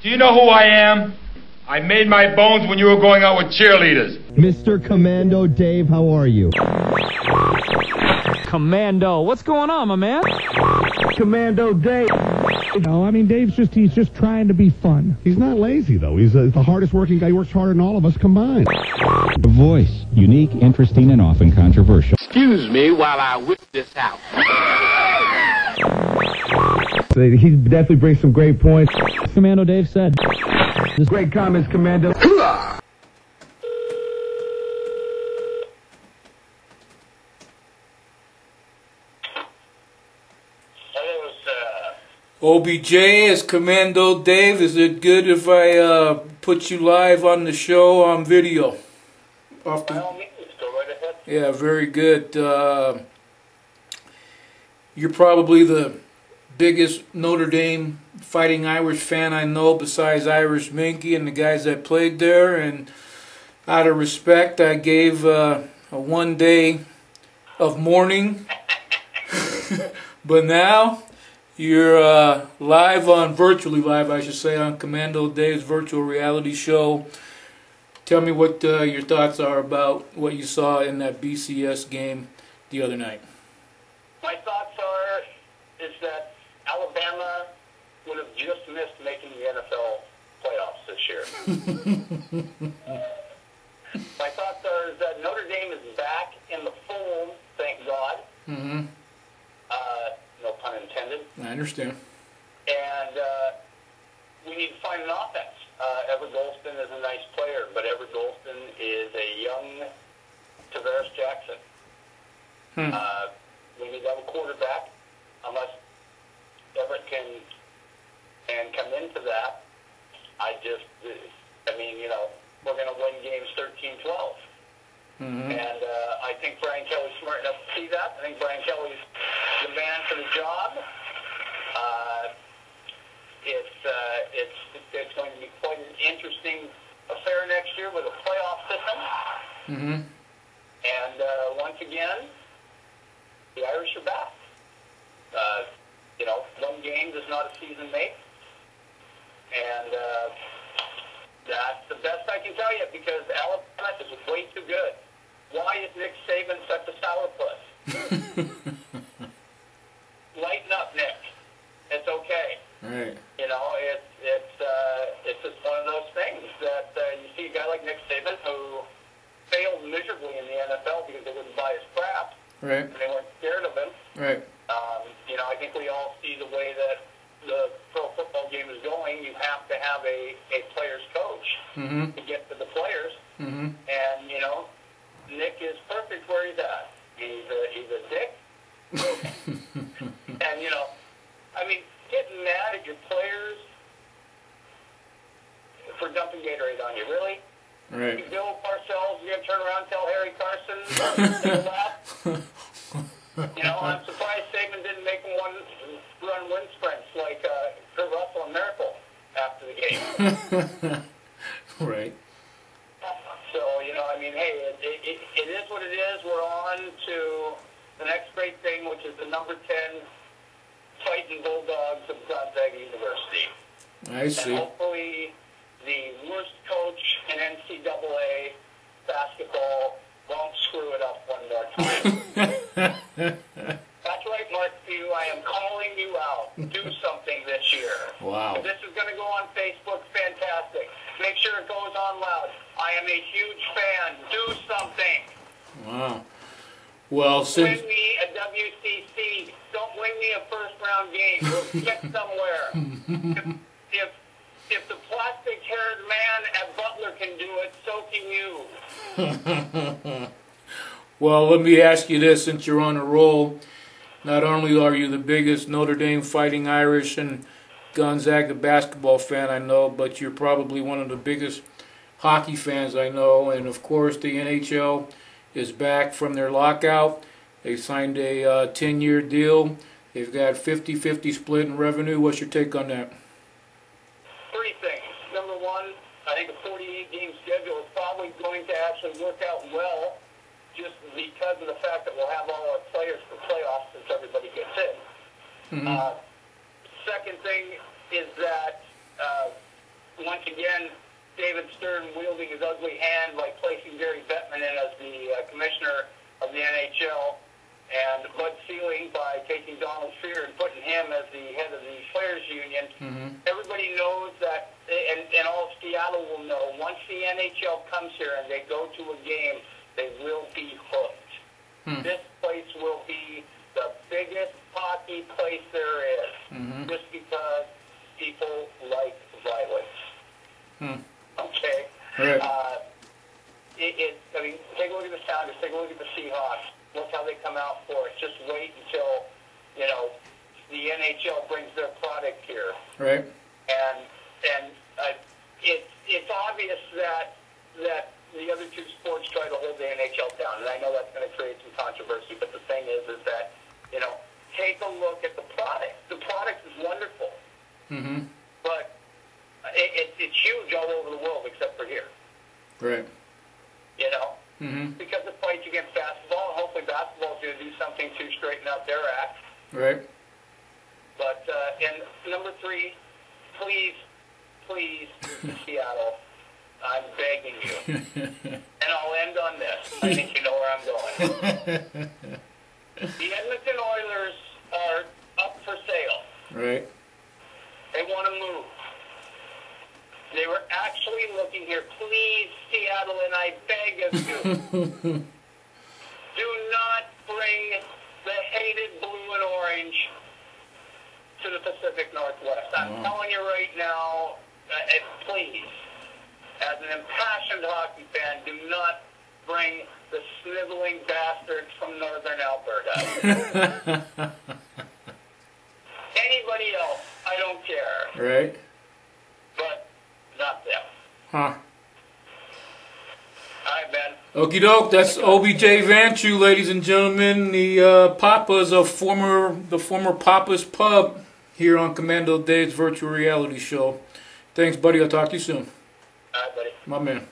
Do you know who I am? I made my bones when you were going out with cheerleaders. Mr. Commando Dave, how are you? Commando, what's going on, my man? Commando Dave. No, I mean, he's just trying to be fun. He's not lazy, though. He's the hardest working guy. He works harder than all of us combined. The voice, unique, interesting, and often controversial. Excuse me while I whip this out. He definitely brings some great points. Commando Dave said. Just great comments, Commando. OBJ is Commando Dave. Is it good if I put you live on the show on video? By all means, go right ahead. Yeah, very good. You're probably the biggest Notre Dame Fighting Irish fan I know, besides Irish Minky and the guys that played there. And out of respect, I gave a 1 day of mourning. But now you're virtually live, I should say, on Commando Dave's virtual reality show. Tell me what your thoughts are about what you saw in that BCS game the other night. My thoughts is that Alabama would have just missed making the NFL playoffs this year. My thoughts is that Notre Dame is back in the fold, thank God. Mm-hmm. No pun intended. I understand. And we need to find an offense. Everett Golston is a nice player, but Everett Golston is a young Tavares Jackson. We need to have a quarterback, unless Everett can come into that. We're going to win games 13-12. Mm-hmm. And I think Brian Kelly's smart enough to see that. I think Brian Kelly's the man for the job. It's going to be quite an interesting affair next year with a playoff system. Mm-hmm. And once again, the Irish are back. 1 game does not a season make. And that's the best I can tell you, because Alabama is way too good. Why is Nick Saban such a sourpuss? Lighten up, Nick. It's okay. Right. It's just one of those things that you see a guy like Nick Saban who failed miserably in the NFL because they wouldn't buy his crap. Right. And they weren't scared of him. Right. I think we all see the way that the pro football game is going. You have to have a player's coach Mm-hmm. to get to the players. Mm-hmm. And, Nick is perfect where he's at. He's a dick. And, getting mad at your players for dumping Gatorade on you. Really? Right. You Bill Parcells, you're going to turn around and tell Harry Carson to laugh? I'm surprised Saban didn't make him run wind sprints like Kurt Russell and Miracle after the game. Right. So, hey, it is what it is. We're on to the next great thing, which is the number 10 fighting Bulldogs of Gonzaga University. I see. And hopefully the worst coach in NCAA basketball won't screw it up one more time. That's right, Mark Pugh. I am calling you out. Do something this year. Wow. If this is going to go on Facebook, fantastic. Make sure it goes on loud. I am a huge fan. Do something. Wow. Well, since... Win me a WCC. Don't win me a first-round game. We'll get somewhere. If the plastic-haired man at Butler can do it, so can you. Well, let me ask you this, since you're on a roll. Not only are you the biggest Notre Dame Fighting Irish and Gonzaga basketball fan I know, but you're probably one of the biggest hockey fans I know. And, of course, the NHL is back from their lockout. They signed a 10-year deal. They've got 50-50 split in revenue. What's your take on that? 3 things. Number 1, I think a 48-game schedule is probably going to actually work out well, just because of the fact that we'll have all our players for playoffs since everybody gets in. Mm-hmm. Second thing is that monster and wielding his ugly hand by placing Gary Bettman in as the commissioner of the NHL, and Bud Selig by taking Donald Fear and putting him as the head of the Players Union. Everybody knows that, and all of Seattle will know, once the NHL comes here and they go to a game, they will be hooked. This place will be the biggest hockey place there is, just because people like violence. Okay? Right. I mean, take a look at the Sounders, take a look at the Seahawks. Look how they come out for it. Just wait until, you know, the NHL brings their product here. Right. And it's obvious that the other two sports try to hold the NHL down, and I know that's going to create some controversy. But the thing is that, you know, take a look at the product. The product is wonderful, but it's huge all over the world except for here. Right. You know, because it fights against basketball, and hopefully basketball is going to do something to straighten out their act. Right. But and number 3, please, Seattle, I'm begging you, and I'll end on this. I think you know where I'm going. The Edmonton Oilers are up for sale. Right. They want to move. They were actually looking here. Please, Seattle, and I beg of you, do not bring the hated blue and orange to the Pacific Northwest. I'm telling you right now, please, as an impassioned hockey fan, do not bring the sniveling bastards from northern Alberta. Anybody else, I don't care. Right. But not them. Huh. All right, Ben. Okie doke, that's Obie Vanchu, ladies and gentlemen. The Papa's the former Papa's Pub here on Commando Dave's virtual reality show. Thanks, buddy. I'll talk to you soon. All right, buddy. My man.